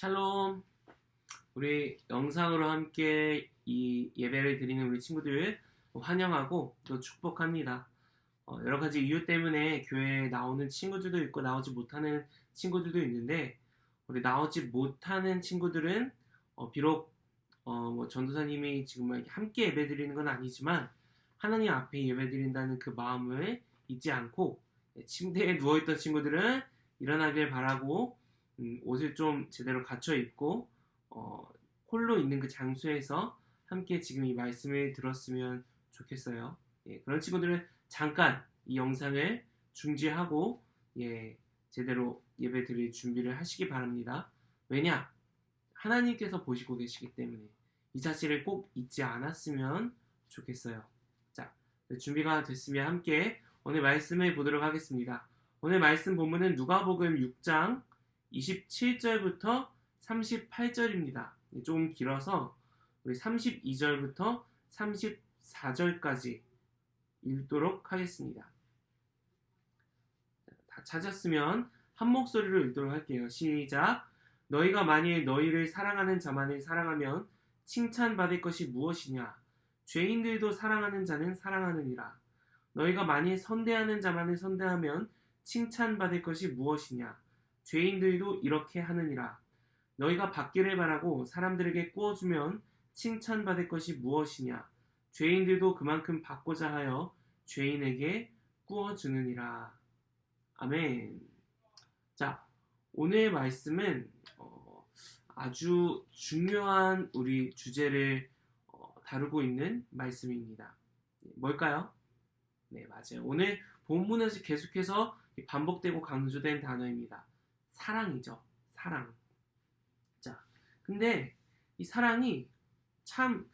샬롬. 우리 영상으로 함께 이 예배를 드리는 우리 친구들 환영하고 또 축복합니다. 여러 가지 이유 때문에 교회에 나오는 친구들도 있고 나오지 못하는 친구들도 있는데, 우리 나오지 못하는 친구들은 비록 뭐 전도사님이 지금 이렇게 함께 예배 드리는 건 아니지만 하나님 앞에 예배 드린다는 그 마음을 잊지 않고, 침대에 누워있던 친구들은 일어나길 바라고 옷을 좀 제대로 갖춰 입고 홀로 있는 그 장소에서 함께 지금 이 말씀을 들었으면 좋겠어요. 그런 친구들은 잠깐 이 영상을 중지하고 제대로 예배 드릴 준비를 하시기 바랍니다. 왜냐? 하나님께서 보시고 계시기 때문에 이 사실을 꼭 잊지 않았으면 좋겠어요. 자, 준비가 됐으면 함께 오늘 말씀을 보도록 하겠습니다. 오늘 말씀 본문은 누가복음 6장 27절부터 38절입니다. 조금 길어서 우리 32절부터 34절까지 읽도록 하겠습니다. 다 찾았으면 한 목소리로 읽도록 할게요. 시작. 너희가 만일 너희를 사랑하는 자만을 사랑하면 칭찬받을 것이 무엇이냐? 죄인들도 사랑하는 자는 사랑하느니라. 너희가 만일 선대하는 자만을 선대하면 칭찬받을 것이 무엇이냐? 죄인들도 이렇게 하느니라. 너희가 받기를 바라고 사람들에게 구워주면 칭찬받을 것이 무엇이냐? 죄인들도 그만큼 받고자 하여 죄인에게 구워주느니라. 아멘. 자, 오늘 말씀은 아주 중요한 우리 주제를 다루고 있는 말씀입니다. 뭘까요? 네, 맞아요. 오늘 본문에서 계속해서 반복되고 강조된 단어입니다. 사랑이죠. 사랑. 자, 근데 이 사랑이 참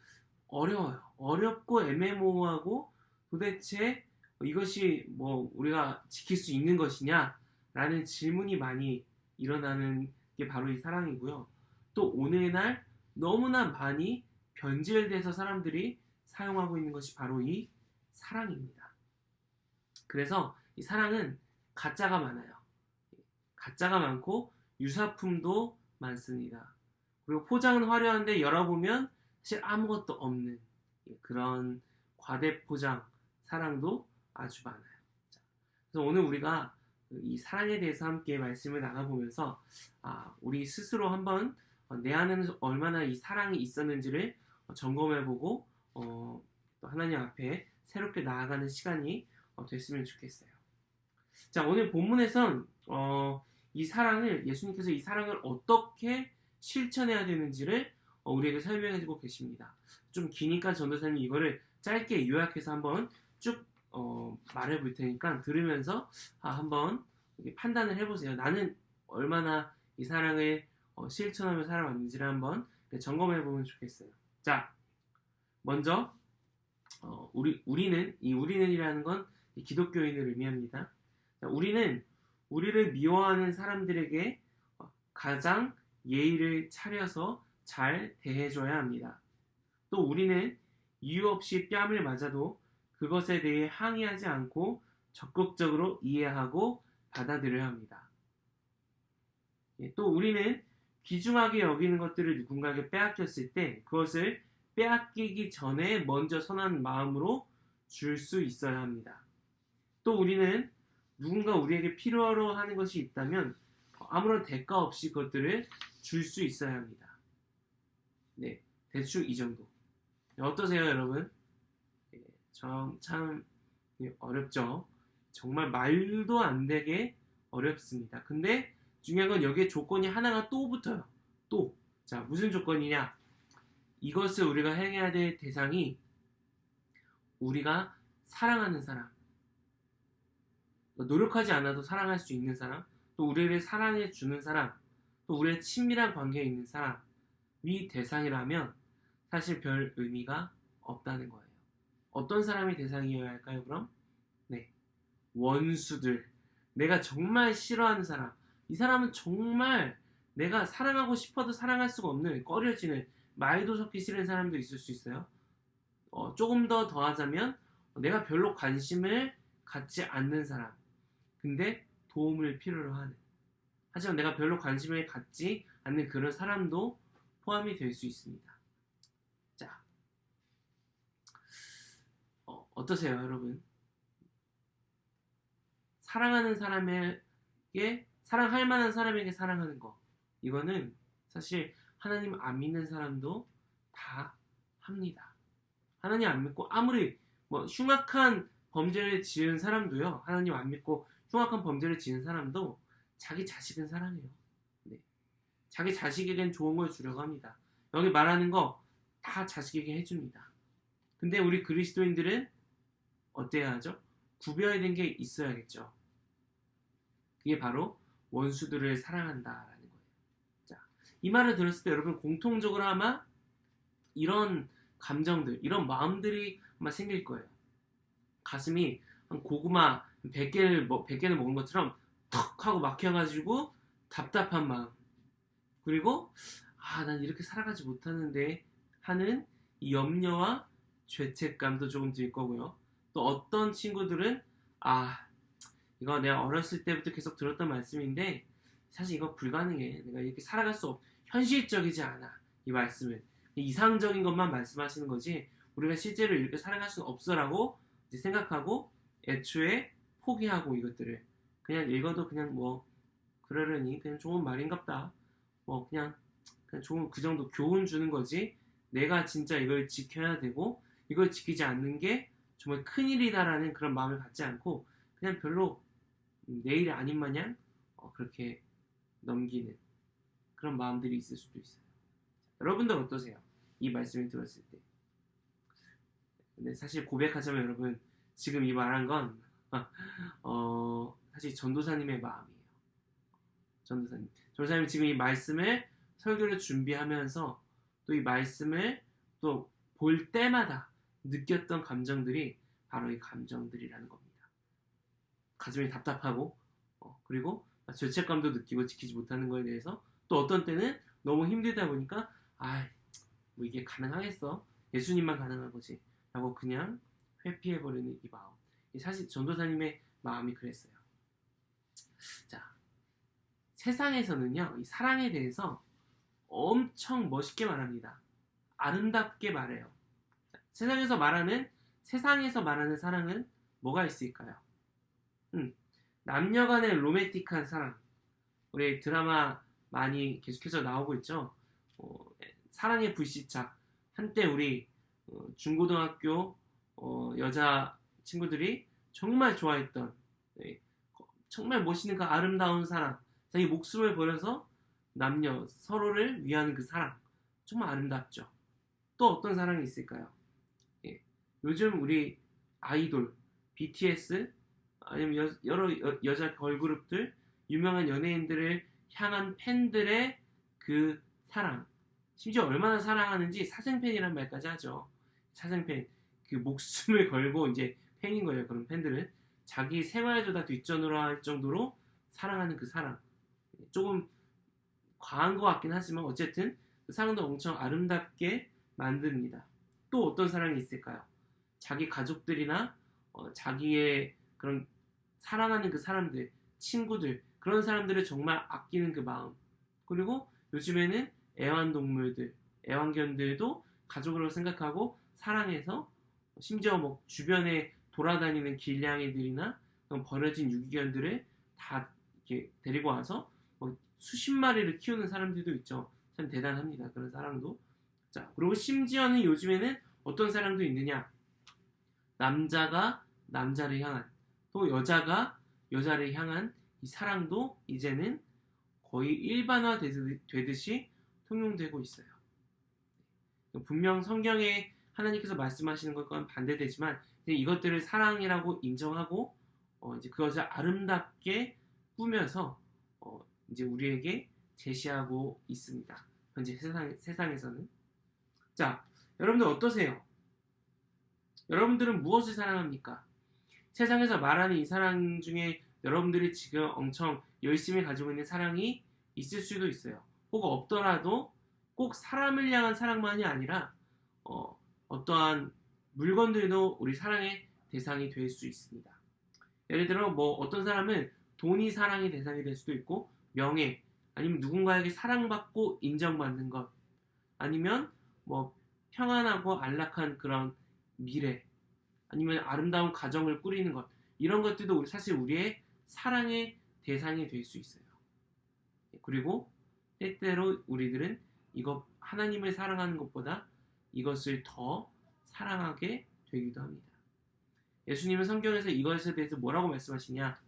어려워요. 어렵고 애매모호하고 도대체 이것이 뭐 우리가 지킬 수 있는 것이냐? 라는 질문이 많이 일어나는 게 바로 이 사랑이고요. 또 오늘날 너무나 많이 변질돼서 사람들이 사용하고 있는 것이 바로 이 사랑입니다. 그래서 이 사랑은 가짜가 많아요. 가짜가 많고 유사품도 많습니다. 그리고 포장은 화려한데 열어보면 사실 아무것도 없는 그런 과대포장 사랑도 아주 많아요. 자, 그래서 오늘 우리가 이 사랑에 대해서 함께 말씀을 나눠보면서 우리 스스로 한번 내 안에는 얼마나 이 사랑이 있었는지를 점검해보고 또 하나님 앞에 새롭게 나아가는 시간이 됐으면 좋겠어요. 자, 오늘 본문에선 이 사랑을, 예수님께서 이 사랑을 어떻게 실천해야 되는지를 우리에게 설명해주고 계십니다. 좀 기니까 전도사님 이거를 짧게 요약해서 한번 쭉 말해볼 테니까 들으면서 한번 판단을 해보세요. 나는 얼마나 이 사랑을 실천하며 살아왔는지를 한번 점검해보면 좋겠어요. 자, 먼저 우리는이라는 건 기독교인을 의미합니다. 자, 우리는 우리를 미워하는 사람들에게 가장 예의를 차려서 잘 대해줘야 합니다. 또 우리는 이유 없이 뺨을 맞아도 그것에 대해 항의하지 않고 적극적으로 이해하고 받아들여야 합니다. 또 우리는 귀중하게 여기는 것들을 누군가에게 빼앗겼을 때 그것을 빼앗기기 전에 먼저 선한 마음으로 줄 수 있어야 합니다. 또 우리는 누군가 우리에게 필요로 하는 것이 있다면 아무런 대가 없이 그것들을 줄 수 있어야 합니다. 네, 대충 이 정도. 어떠세요, 여러분? 참 어렵죠? 정말 말도 안 되게 어렵습니다. 근데 중요한 건 여기에 조건이 하나가 또 붙어요. 또. 자, 무슨 조건이냐? 이것을 우리가 행해야 될 대상이 우리가 사랑하는 사람, 노력하지 않아도 사랑할 수 있는 사람, 또 우리를 사랑해 주는 사람, 또 우리의 친밀한 관계에 있는 사람이 대상이라면 사실 별 의미가 없다는 거예요. 어떤 사람이 대상이어야 할까요, 그럼? 네, 원수들. 내가 정말 싫어하는 사람. 이 사람은 정말 내가 사랑하고 싶어도 사랑할 수가 없는, 꺼려지는, 말도 섞기 싫은 사람도 있을 수 있어요. 조금 더 더하자면 내가 별로 관심을 갖지 않는 사람. 근데 도움을 필요로 하는. 하지만 내가 별로 관심을 갖지 않는 그런 사람도 포함이 될 수 있습니다. 자, 어떠세요, 여러분? 사랑하는 사람에게, 사랑할 만한 사람에게 사랑하는 거, 이거는 사실 하나님 안 믿는 사람도 다 합니다. 하나님 안 믿고 아무리 흉악한 범죄를 지은 사람도요, 하나님 안 믿고 흉악한 범죄를 지은 사람도 자기 자식은 사랑해요. 네. 자기 자식에겐 좋은 걸 주려고 합니다. 여기 말하는 거 다 자식에게 해줍니다. 근데 우리 그리스도인들은 어때야 하죠? 구별된 게 있어야겠죠. 그게 바로 원수들을 사랑한다라는 거예요. 자, 이 말을 들었을 때 여러분 공통적으로 아마 이런 감정들, 이런 마음들이 아마 생길 거예요. 가슴이 한 고구마 100개를 먹은 것처럼 턱 하고 막혀가지고 답답한 마음, 그리고 난 이렇게 살아가지 못하는데 하는 이 염려와 죄책감도 조금 들 거고요. 또 어떤 친구들은 이거 내가 어렸을 때부터 계속 들었던 말씀인데 사실 이거 불가능해, 내가 이렇게 살아갈 수 없, 현실적이지 않아, 이 말씀은 이상적인 것만 말씀하시는 거지 우리가 실제로 이렇게 살아갈 수는 없어라고 이제 생각하고 애초에 포기하고 이것들을 그냥 읽어도 그냥 그러려니 그냥 좋은 말인갑다, 그냥 좋은 그 정도 교훈 주는 거지 내가 진짜 이걸 지켜야 되고 이걸 지키지 않는 게 정말 큰일이다라는 그런 마음을 갖지 않고 그냥 별로 내일이 아닌 마냥 그렇게 넘기는 그런 마음들이 있을 수도 있어요. 여러분들 어떠세요? 이 말씀을 들었을 때. 근데 사실 고백하자면 여러분, 지금 이 말한 건 사실 전도사님의 마음이에요. 전도사님 지금 이 말씀을 설교를 준비하면서 또 이 말씀을 또 볼 때마다 느꼈던 감정들이 바로 이 감정들이라는 겁니다. 가슴이 답답하고 그리고 죄책감도 느끼고 지키지 못하는 거에 대해서 또 어떤 때는 너무 힘들다 보니까 이게 가능하겠어? 예수님만 가능한 거지 라고 그냥 회피해버리는 이 마음, 사실 전도사님의 마음이 그랬어요. 자, 세상에서는요 이 사랑에 대해서 엄청 멋있게 말합니다. 아름답게 말해요. 자, 세상에서 말하는 사랑은 뭐가 있을까요? 남녀간의 로맨틱한 사랑, 우리 드라마 많이 계속해서 나오고 있죠. 사랑의 불시착, 한때 우리 중고등학교 여자 친구들이 정말 좋아했던 정말 멋있는 그 아름다운 사랑, 자기 목숨을 버려서 남녀 서로를 위하는 그 사랑, 정말 아름답죠. 또 어떤 사랑이 있을까요? 요즘 우리 아이돌 BTS 아니면 여러 여자 걸그룹들, 유명한 연예인들을 향한 팬들의 그 사랑, 심지어 얼마나 사랑하는지 사생팬이란 말까지 하죠. 사생팬, 그 목숨을 걸고 이제 팬인 거예요. 그런 팬들은 자기 생활도 다 뒷전으로 할 정도로 사랑하는 그 사랑, 조금 과한 것 같긴 하지만 어쨌든 그 사랑도 엄청 아름답게 만듭니다. 또 어떤 사랑이 있을까요? 자기 가족들이나 자기의 그런 사랑하는 그 사람들, 친구들, 그런 사람들을 정말 아끼는 그 마음, 그리고 요즘에는 애완동물들, 애완견들도 가족으로 생각하고 사랑해서 심지어 주변에 돌아다니는 길냥이들이나 버려진 유기견들을 다 이렇게 데리고 와서 수십 마리를 키우는 사람들도 있죠. 참 대단합니다. 그런 사랑도. 자, 그리고 심지어는 요즘에는 어떤 사랑도 있느냐? 남자가 남자를 향한, 또 여자가 여자를 향한 이 사랑도 이제는 거의 일반화되듯이 통용되고 있어요. 분명 성경에 하나님께서 말씀하시는 것과는 반대되지만 이것들을 사랑이라고 인정하고 이제 그것을 아름답게 꾸며서 이제 우리에게 제시하고 있습니다. 현재 세상에서는. 자, 여러분들 어떠세요? 여러분들은 무엇을 사랑합니까? 세상에서 말하는 이 사랑 중에 여러분들이 지금 엄청 열심히 가지고 있는 사랑이 있을 수도 있어요. 혹 없더라도 꼭 사람을 향한 사랑만이 아니라 어떠한 물건들도 우리 사랑의 대상이 될 수 있습니다. 예를 들어 어떤 사람은 돈이 사랑의 대상이 될 수도 있고, 명예, 아니면 누군가에게 사랑받고 인정받는 것, 아니면 뭐 평안하고 안락한 그런 미래, 아니면 아름다운 가정을 꾸리는 것, 이런 것들도 사실 우리의 사랑의 대상이 될 수 있어요. 그리고 때때로 우리들은 이거 하나님을 사랑하는 것보다 이것을 더 사랑하게 되기도 합니다. 예수님은 성경에서 이것에 대해서 뭐라고 말씀하시냐?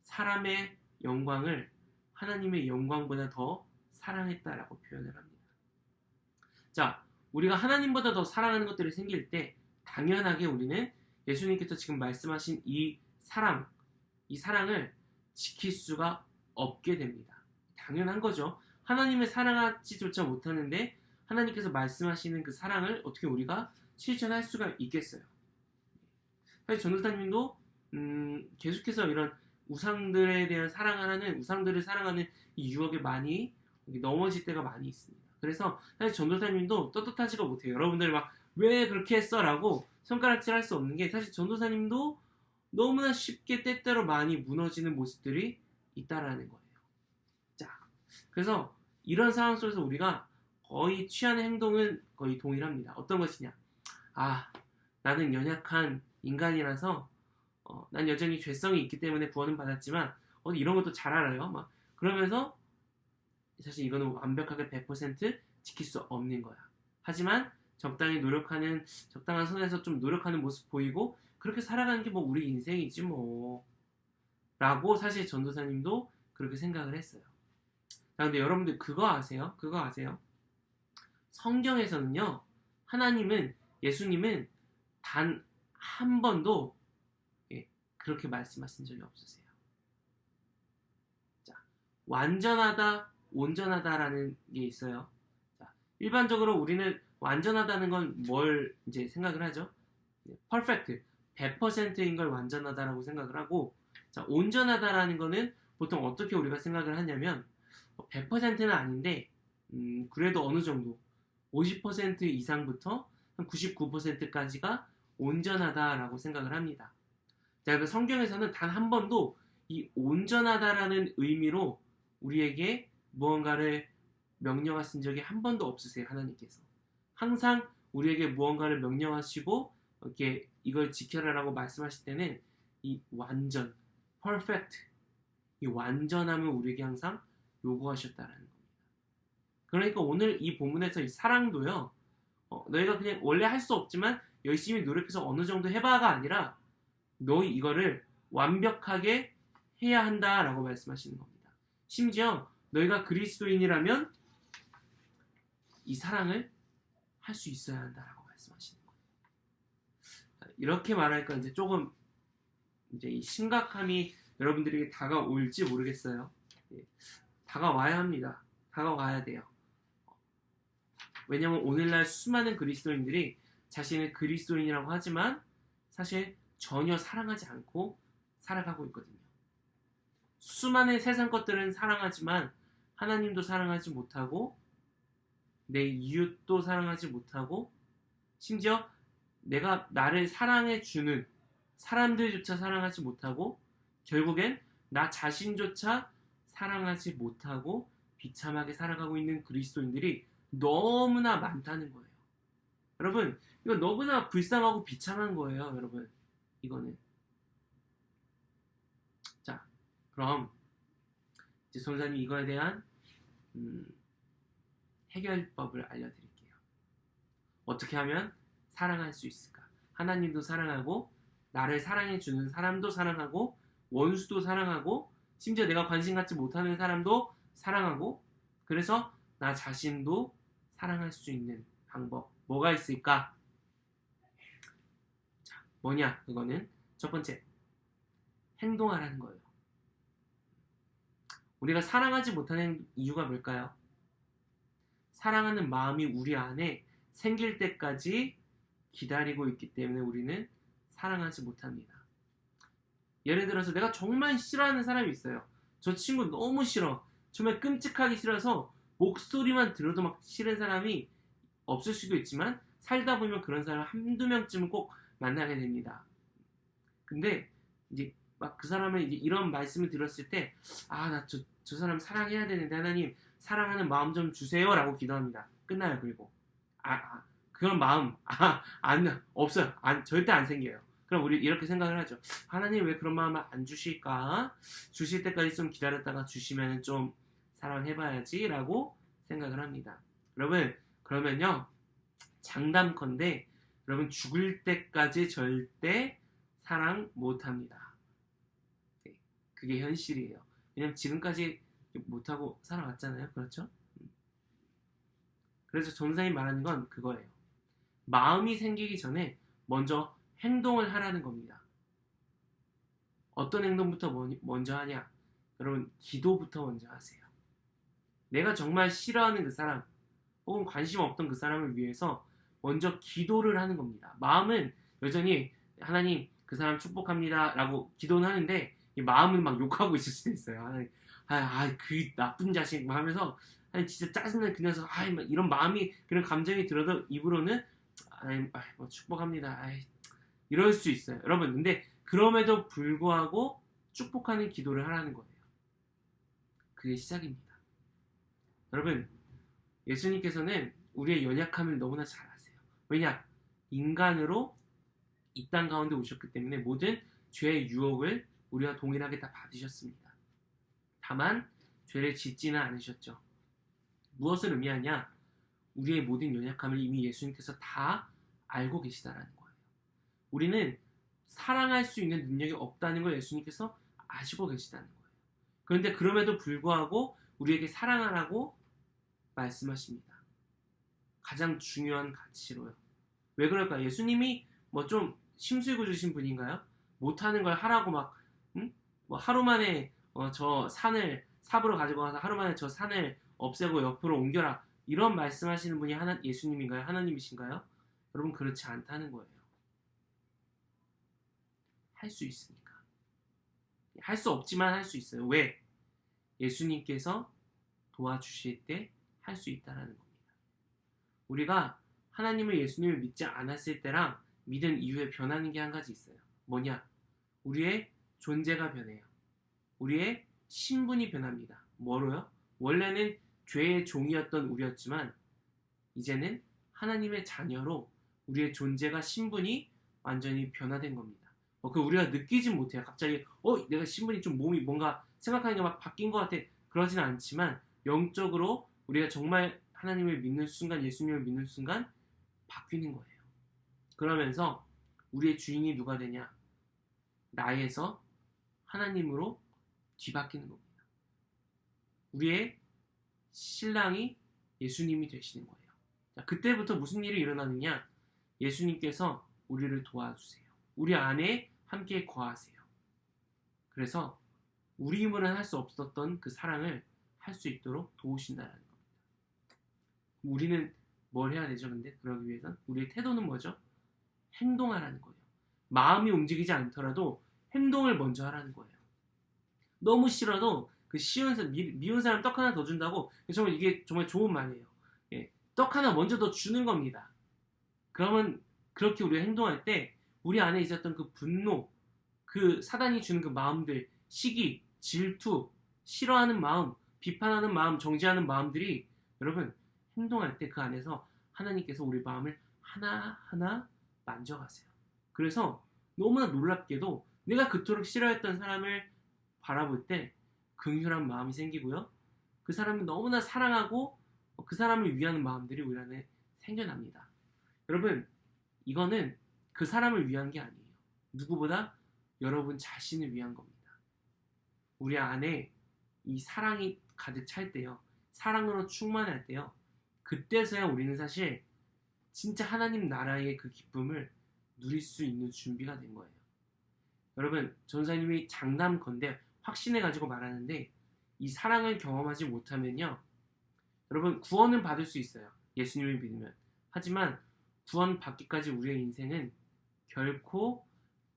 사람의 영광을 하나님의 영광보다 더 사랑했다라고 표현을 합니다. 자, 우리가 하나님보다 더 사랑하는 것들이 생길 때 당연하게 우리는 예수님께서 지금 말씀하신 이 사랑을 지킬 수가 없게 됩니다. 당연한 거죠. 하나님을 사랑하지조차 못하는데 하나님께서 말씀하시는 그 사랑을 어떻게 우리가 실천할 수가 있겠어요. 사실 전도사님도 계속해서 이런 우상들에 대한 우상들을 사랑하는 이 유혹에 많이 넘어질 때가 많이 있습니다. 그래서 사실 전도사님도 떳떳하지가 못해요. 여러분들 막 왜 그렇게 했어? 라고 손가락질 할 수 없는 게 사실 전도사님도 너무나 쉽게 때때로 많이 무너지는 모습들이 있다라는 거예요. 자, 그래서 이런 상황 속에서 우리가 거의 취하는 행동은 거의 동일합니다. 어떤 것이냐? 나는 연약한 인간이라서 난 여전히 죄성이 있기 때문에 구원은 받았지만 이런 것도 잘 알아요. 그러면서 사실 이거는 완벽하게 100% 지킬 수 없는 거야. 하지만 적당히 적당한 선에서 좀 노력하는 모습 보이고 그렇게 살아가는 게 뭐 우리 인생이지 뭐 라고 사실 전도사님도 그렇게 생각을 했어요. 자, 근데 여러분들 그거 아세요? 성경에서는요, 예수님은 단 한 번도 그렇게 말씀하신 적이 없으세요. 자, 완전하다, 온전하다라는 게 있어요. 자, 일반적으로 우리는 완전하다는 건 뭘 이제 생각을 하죠? perfect, 100%인 걸 완전하다라고 생각을 하고, 자, 온전하다라는 거는 보통 어떻게 우리가 생각을 하냐면 100%는 아닌데 그래도 어느 정도 50% 이상부터 한 99%까지가 온전하다라고 생각을 합니다. 자, 그래서 성경에서는 단 한 번도 이 온전하다라는 의미로 우리에게 무언가를 명령하신 적이 한 번도 없으세요. 하나님께서 항상 우리에게 무언가를 명령하시고 이렇게 이걸 지켜라라고 말씀하실 때는 이 완전, perfect, 이 완전함을 우리에게 항상 요구하셨다라는 겁니다. 그러니까 오늘 이 본문에서 이 사랑도요, 너희가 그냥 원래 할 수 없지만 열심히 노력해서 어느 정도 해봐가 아니라 너희 이거를 완벽하게 해야 한다라고 말씀하시는 겁니다. 심지어 너희가 그리스도인이라면 이 사랑을 할 수 있어야 한다라고 말씀하시는 거예요. 이렇게 말하니까 이제 조금 이제 이 심각함이 여러분들에게 다가올지 모르겠어요. 다가와야 합니다. 다가와야 돼요. 왜냐하면 오늘날 수많은 그리스도인들이 자신을 그리스도인이라고 하지만 사실 전혀 사랑하지 않고 살아가고 있거든요. 수많은 세상 것들은 사랑하지만 하나님도 사랑하지 못하고 내 이웃도 사랑하지 못하고 심지어 내가 나를 사랑해주는 사람들조차 사랑하지 못하고 결국엔 나 자신조차 사랑하지 못하고 비참하게 살아가고 있는 그리스도인들이 너무나 많다는 거예요. 여러분, 이거 너무나 불쌍하고 비참한 거예요, 여러분. 이거는. 자, 그럼 이제 선생님 이거에 대한 해결법을 알려드릴게요. 어떻게 하면 사랑할 수 있을까? 하나님도 사랑하고 나를 사랑해주는 사람도 사랑하고 원수도 사랑하고 심지어 내가 관심 갖지 못하는 사람도 사랑하고 그래서 나 자신도 사랑할 수 있는 방법 뭐가 있을까? 자, 뭐냐? 그거는 첫 번째 행동하라는 거예요. 우리가 사랑하지 못하는 이유가 뭘까요? 사랑하는 마음이 우리 안에 생길 때까지 기다리고 있기 때문에 우리는 사랑하지 못합니다. 예를 들어서 내가 정말 싫어하는 사람이 있어요. 저 친구 너무 싫어. 정말 끔찍하게 싫어서 목소리만 들어도 막 싫은 사람이 없을 수도 있지만 살다 보면 그런 사람 한두 명쯤은 꼭 만나게 됩니다. 근데 이제 막 그 사람은 이제 이런 말씀을 들었을 때, 나 저 사람 사랑해야 되는데 하나님 사랑하는 마음 좀 주세요라고 기도합니다. 끝나요. 그리고 그런 마음 안 없어요. 절대 안 생겨요. 그럼 우리 이렇게 생각을 하죠. 하나님 왜 그런 마음을 안 주실까? 주실 때까지 좀 기다렸다가 주시면 좀 사랑해봐야지라고 생각을 합니다. 여러분 그러면요 장담컨대 여러분 죽을 때까지 절대 사랑 못합니다. 네, 그게 현실이에요. 왜냐면 지금까지 못하고 살아왔잖아요. 그렇죠? 그래서 전사님 말하는 건 그거예요. 마음이 생기기 전에 먼저 행동을 하라는 겁니다. 어떤 행동부터 먼저 하냐? 여러분 기도부터 먼저 하세요. 내가 정말 싫어하는 그 사람 혹은 관심 없던 그 사람을 위해서 먼저 기도를 하는 겁니다. 마음은 여전히 하나님 그 사람 축복합니다 라고 기도는 하는데 마음은 막 욕하고 있을 수도 있어요. 하나님 그 나쁜 자식 막 하면서 진짜 짜증나는 그 녀석 막 이런 마음이 그런 감정이 들어도 입으로는 뭐 축복합니다 이럴 수 있어요. 여러분 근데 그럼에도 불구하고 축복하는 기도를 하라는 거예요. 그게 시작입니다. 여러분 예수님께서는 우리의 연약함을 너무나 잘 아세요. 왜냐? 인간으로 이 땅 가운데 오셨기 때문에 모든 죄의 유혹을 우리와 동일하게 다 받으셨습니다. 다만 죄를 짓지는 않으셨죠. 무엇을 의미하냐? 우리의 모든 연약함을 이미 예수님께서 다 알고 계시다라는 거예요. 우리는 사랑할 수 있는 능력이 없다는 걸 예수님께서 아시고 계시다는 거예요. 그런데 그럼에도 불구하고 우리에게 사랑하라고 말씀하십니다. 가장 중요한 가치로요. 왜 그럴까? 예수님이 뭐 좀 심술구 주신 분인가요? 못하는 걸 하라고 뭐 하루 만에 저 산을 삽으로 가지고 가서 하루 만에 저 산을 없애고 옆으로 옮겨라 이런 말씀하시는 분이 예수님인가요? 하나님이신가요? 여러분 그렇지 않다는 거예요. 할 수 있습니까? 할 수 없지만 할 수 있어요. 왜? 예수님께서 도와주실 때 할 수 있다라는 겁니다. 우리가 하나님을 예수님을 믿지 않았을 때랑 믿은 이후에 변하는 게 한 가지 있어요. 뭐냐? 우리의 존재가 변해요. 우리의 신분이 변합니다. 뭐로요? 원래는 죄의 종이었던 우리였지만 이제는 하나님의 자녀로 우리의 존재가 신분이 완전히 변화된 겁니다. 그 우리가 느끼진 못해요. 갑자기 내가 신분이 좀 몸이 뭔가 생각하는 게 막 바뀐 것 같아. 그러지는 않지만 영적으로 우리가 정말 하나님을 믿는 순간 예수님을 믿는 순간 바뀌는 거예요. 그러면서 우리의 주인이 누가 되냐? 나에서 하나님으로 뒤바뀌는 겁니다. 우리의 신랑이 예수님이 되시는 거예요. 자, 그때부터 무슨 일이 일어나느냐? 예수님께서 우리를 도와주세요. 우리 안에 함께 거하세요. 그래서 우리 힘으로는 할 수 없었던 그 사랑을 할 수 있도록 도우신다는 겁니다. 우리는 뭘 해야 되죠? 근데 그러기 위해선 우리의 태도는 뭐죠? 행동하라는 거예요. 마음이 움직이지 않더라도 행동을 먼저 하라는 거예요. 너무 싫어도 그 미운 사람 떡 하나 더 준다고 정말 이게 정말 좋은 말이에요. 떡 하나 먼저 더 주는 겁니다. 그러면 그렇게 우리가 행동할 때 우리 안에 있었던 그 분노, 그 사단이 주는 그 마음들, 시기, 질투, 싫어하는 마음, 비판하는 마음, 정죄하는 마음들이 여러분 행동할 때 그 안에서 하나님께서 우리 마음을 하나하나 만져가세요. 그래서 너무나 놀랍게도 내가 그토록 싫어했던 사람을 바라볼 때 긍휼한 마음이 생기고요. 그 사람을 너무나 사랑하고 그 사람을 위하는 마음들이 우리 안에 생겨납니다. 여러분 이거는 그 사람을 위한 게 아니에요. 누구보다 여러분 자신을 위한 겁니다. 우리 안에 이 사랑이 가득 찰 때요. 사랑으로 충만할 때요. 그때서야 우리는 사실 진짜 하나님 나라의 그 기쁨을 누릴 수 있는 준비가 된 거예요. 여러분 전사님이 장담컨대 확신해가지고 말하는데 이 사랑을 경험하지 못하면요. 여러분 구원은 받을 수 있어요. 예수님을 믿으면. 하지만 구원 받기까지 우리의 인생은 결코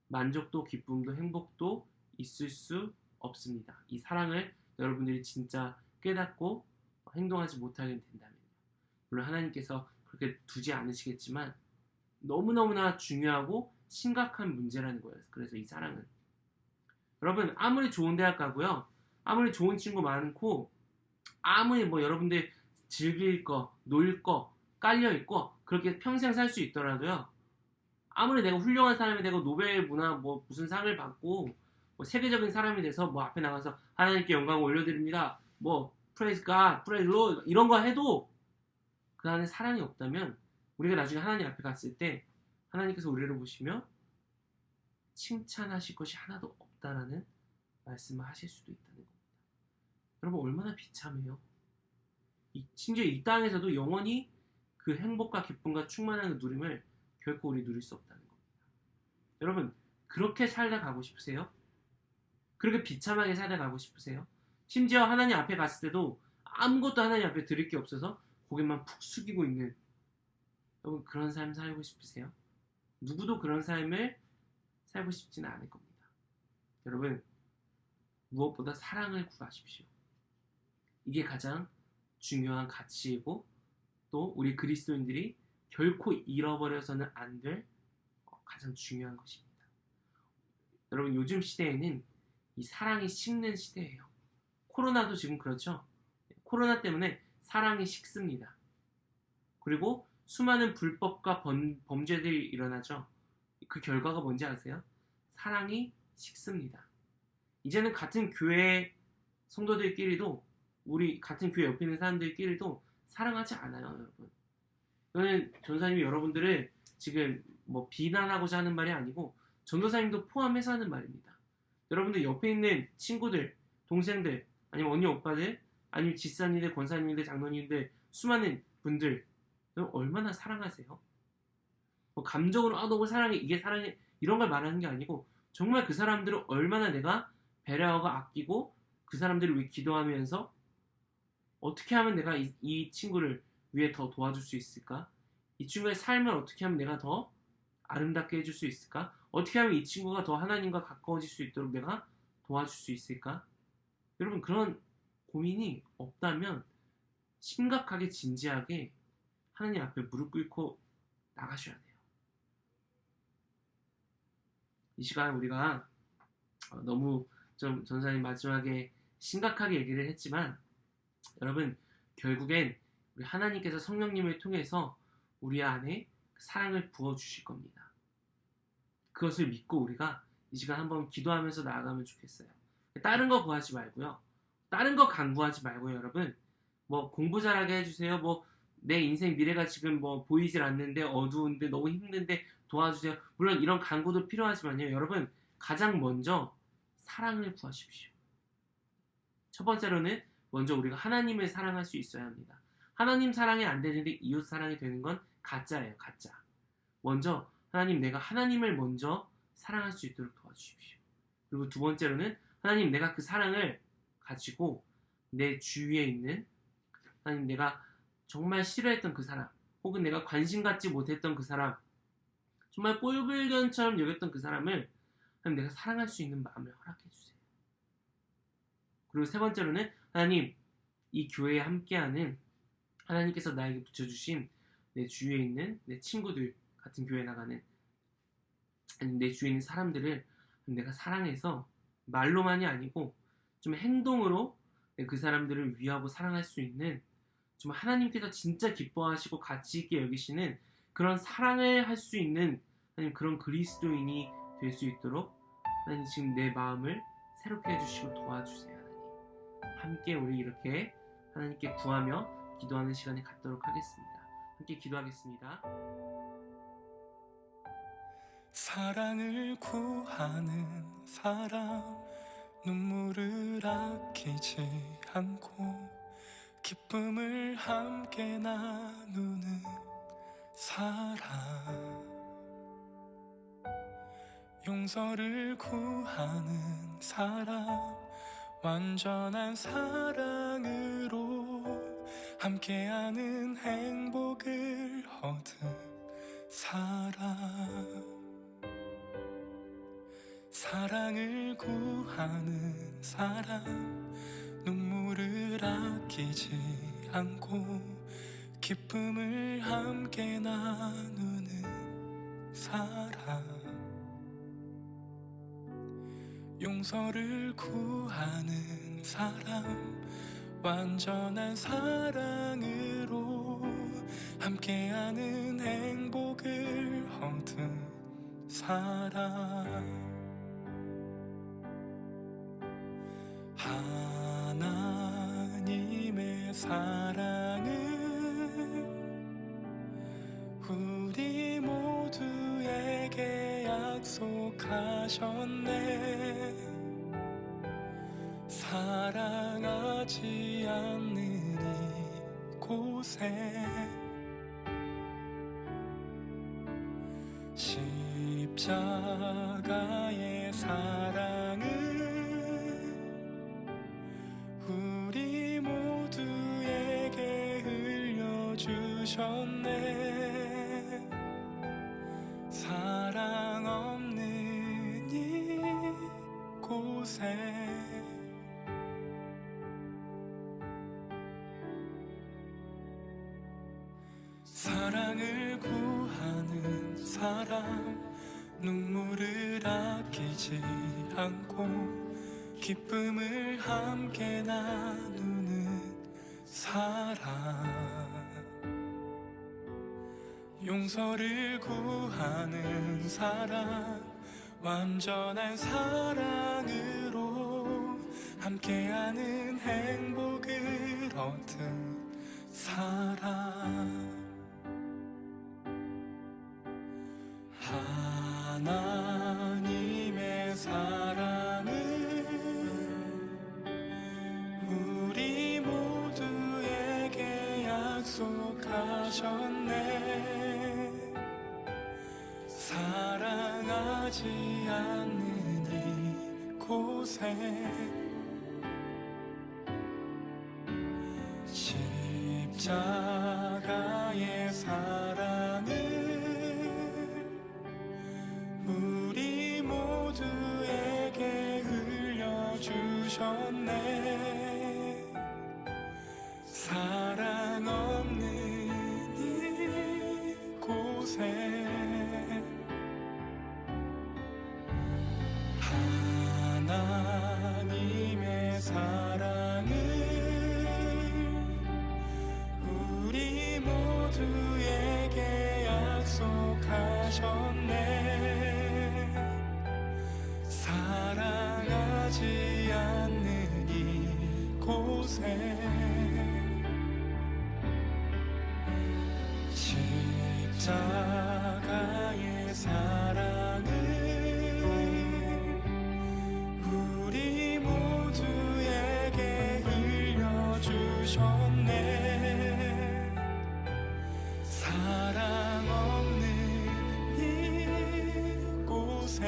만족도 기쁨도 행복도 있을 수 없습니다. 이 사랑을 여러분들이 진짜 깨닫고 행동하지 못하게 된다면 물론 하나님께서 그렇게 두지 않으시겠지만 너무너무나 중요하고 심각한 문제라는 거예요. 그래서 이 사랑은 여러분 아무리 좋은 대학 가고요, 아무리 좋은 친구 많고, 아무리 뭐 여러분들 즐길 거, 놀 거 깔려 있고 그렇게 평생 살 수 있더라도요, 아무리 내가 훌륭한 사람이 되고 노벨 문화 뭐 무슨 상을 받고 뭐 세계적인 사람이 돼서 뭐 앞에 나가서 하나님께 영광을 올려드립니다, 뭐 praise God, praise Lord 이런 거 해도 그 안에 사랑이 없다면 우리가 나중에 하나님 앞에 갔을 때 하나님께서 우리를 보시며 칭찬하실 것이 하나도 없다라는 말씀을 하실 수도 있다는 겁니다. 여러분 얼마나 비참해요. 심지어 이 땅에서도 영원히 그 행복과 기쁨과 충만한 그 누림을 결코 우리 누릴 수 없다는 겁니다. 여러분 그렇게 살다 가고 싶으세요? 그렇게 비참하게 살다 가고 싶으세요? 심지어 하나님 앞에 갔을 때도 아무것도 하나님 앞에 드릴 게 없어서 고개만 푹 숙이고 있는, 여러분 그런 삶 살고 싶으세요? 누구도 그런 삶을 살고 싶지는 않을 겁니다. 여러분 무엇보다 사랑을 구하십시오. 이게 가장 중요한 가치이고 또 우리 그리스도인들이 결코 잃어버려서는 안 될 가장 중요한 것입니다. 여러분 요즘 시대에는 이 사랑이 식는 시대예요. 코로나도 지금 그렇죠. 코로나 때문에 사랑이 식습니다. 그리고 수많은 불법과 범죄들이 일어나죠. 그 결과가 뭔지 아세요? 사랑이 식습니다. 이제는 같은 교회 성도들끼리도, 우리 같은 교회 옆에 있는 사람들끼리도 사랑하지 않아요, 여러분. 저는 전도사님이 여러분들을 지금 뭐 비난하고자 하는 말이 아니고 전도사님도 포함해서 하는 말입니다. 여러분들 옆에 있는 친구들, 동생들, 아니면 언니 오빠들, 아니면 집사님들, 권사님들, 장로님들, 수많은 분들 얼마나 사랑하세요? 뭐 감정으로 너무 사랑해, 이게 사랑해, 이런 걸 말하는 게 아니고 정말 그 사람들을 얼마나 내가 배려하고 아끼고 그 사람들을 위해 기도하면서 어떻게 하면 내가 이 친구를 위해 더 도와줄 수 있을까? 이 친구의 삶을 어떻게 하면 내가 더 아름답게 해줄 수 있을까? 어떻게 하면 이 친구가 더 하나님과 가까워질 수 있도록 내가 도와줄 수 있을까? 여러분 그런 고민이 없다면 심각하게 진지하게 하나님 앞에 무릎 꿇고 나가셔야 돼요. 이 시간 우리가 너무 좀 전사님 마지막에 심각하게 얘기를 했지만 여러분 결국엔 우리 하나님께서 성령님을 통해서 우리 안에 사랑을 부어주실 겁니다. 그것을 믿고 우리가 이 시간 한번 기도하면서 나아가면 좋겠어요. 다른 거 구하지 말고요. 다른 거 간구하지 말고요, 여러분. 뭐 공부 잘하게 해주세요. 뭐 내 인생 미래가 지금 뭐 보이질 않는데 어두운데 너무 힘든데 도와주세요. 물론 이런 간구도 필요하지만요, 여러분 가장 먼저 사랑을 구하십시오. 첫 번째로는 먼저 우리가 하나님을 사랑할 수 있어야 합니다. 하나님 사랑이 안 되는데 이웃 사랑이 되는 건 가짜예요, 가짜. 먼저 하나님, 내가 하나님을 먼저 사랑할 수 있도록 도와주십시오. 그리고 두 번째로는 하나님, 내가 그 사랑을 가지고 내 주위에 있는, 하나님, 내가 정말 싫어했던 그 사람, 혹은 내가 관심 갖지 못했던 그 사람, 정말 꼴불견처럼 여겼던 그 사람을 하나님, 내가 사랑할 수 있는 마음을 허락해 주세요. 그리고 세 번째로는 하나님, 이 교회에 함께하는, 하나님께서 나에게 붙여주신 내 주위에 있는 내 친구들, 같은 교회에 나가는, 아니 내 주위에 있는 사람들을 내가 사랑해서 말로만이 아니고 좀 행동으로 그 사람들을 위하고 사랑할 수 있는, 좀 하나님께서 진짜 기뻐하시고 가치 있게 여기시는 그런 사랑을 할 수 있는 하나님, 그런 그리스도인이 될 수 있도록 하나님 지금 내 마음을 새롭게 해주시고 도와주세요. 하나님, 함께 우리 이렇게 하나님께 구하며 기도하는 시간을 갖도록 하겠습니다. 함께 기도하겠습니다. 사랑을 구하는 사람, 눈물을 아끼지 않고 기쁨을 함께 나누는 사람, 용서를 구하는 사람, 완전한 사랑으로 함께하는 행복을 얻은 사람, 사랑을 구하는 사람, 눈물을 아끼지 않고 기쁨을 함께 나누는 사람, 용서를 구하는 사람, 완전한 사랑으로 함께하는 행복을 얻은 사람. 하나님의 사랑을 우리 모두에게 약속하셨네. 사랑하지 않는 이곳에 십자가의 사랑을 우리 모두에게 흘려주셨네. 사랑 없는 이곳에 사랑을 구하는 사람, 눈물을 아끼지 않고 기쁨을 함께 나누는 사람. 용서를 구하는 사람, 완전한 사랑으로 함께하는 행복을 얻은 사람. 하나님의 사랑을 우리 모두에게 약속하셨네. 사랑하지 않는 이곳에 십자가의 사랑을 우리 모두에게 흘려주셨네. 사랑 없는 이곳에 하나님의 사랑을 우리 모두에게 약속하셨네. 사랑하지 않는 이곳에 십자가의 사랑을 우리 모두에게 흘려주셨네. 사랑 없는 이곳에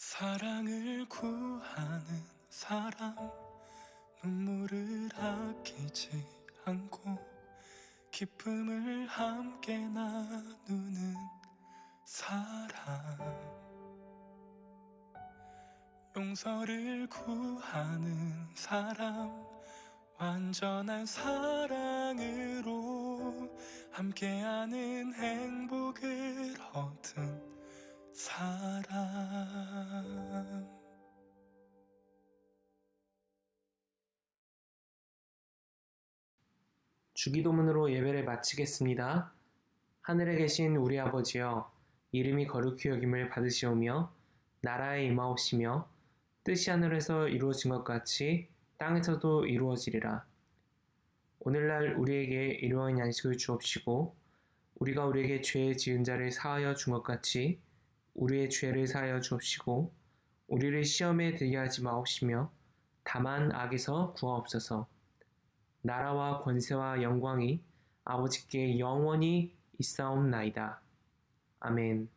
사랑을 구하는 사람, 눈물을 아끼지 않고 기쁨을 함께 나누는 사람, 용서를 구하는 사람, 완전한 사랑으로 함께하는 행복을 얻은 사람. 주기도문으로 예배를 마치겠습니다. 하늘에 계신 우리 아버지여, 이름이 거룩히 여김을 받으시오며 나라에 임하옵시며 뜻이 하늘에서 이루어진 것 같이 땅에서도 이루어지리라. 오늘날 우리에게 일용할 양식을 주옵시고 우리가 우리에게 죄 지은 자를 사하여 준 것 같이 우리의 죄를 사하여 주옵시고 우리를 시험에 들게 하지 마옵시며 다만 악에서 구하옵소서. 나라와 권세와 영광이 아버지께 영원히 있사옵나이다. 아멘.